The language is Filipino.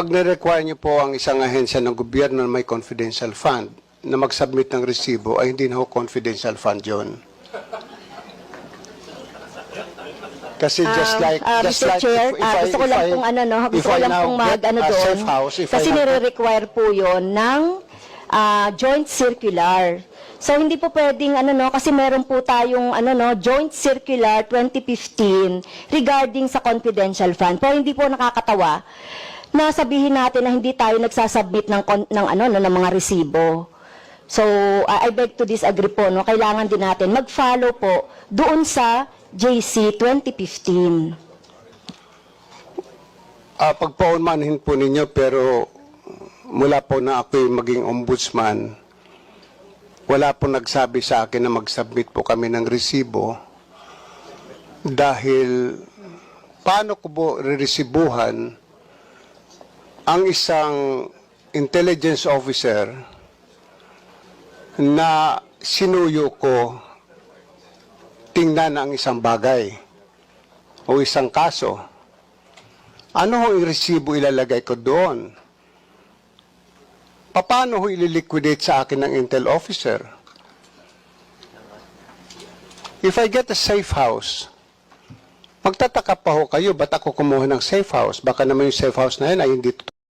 Pag na-require niyo po ang isang ahensya ng gobyerno na may confidential fund na mag-submit ng resibo, ay hindi na ho confidential fund yun. Kasi Mr. Chair, gusto ko lang pong gusto ko lang pong doon. Kasi nire-require po yun ng joint circular. So hindi po pwedeng kasi meron po tayong joint circular 2015 regarding sa confidential fund. Pero hindi po nakakatawa na sabihin natin na hindi tayo nagsasubmit ng mga resibo. So I beg to disagree po, no. Kailangan din natin mag-follow po doon sa JC 2015. Pagpaunmanhin po ninyo, pero mula po na ako'y maging ombudsman, wala po nagsabi sa akin na mag-submit po kami ng resibo dahil paano ko po re-resibuhan ang isang intelligence officer na sinuyo ko tingnan ang isang bagay o isang kaso. Ano ho resibo ilalagay ko doon? Paano ho ililiquidate sa akin ng intel officer? If I get a safe house, magtataka pa ho kayo, ba't ako kumuha ng safe house? Baka naman yung safe house na yun ay hindi totoo.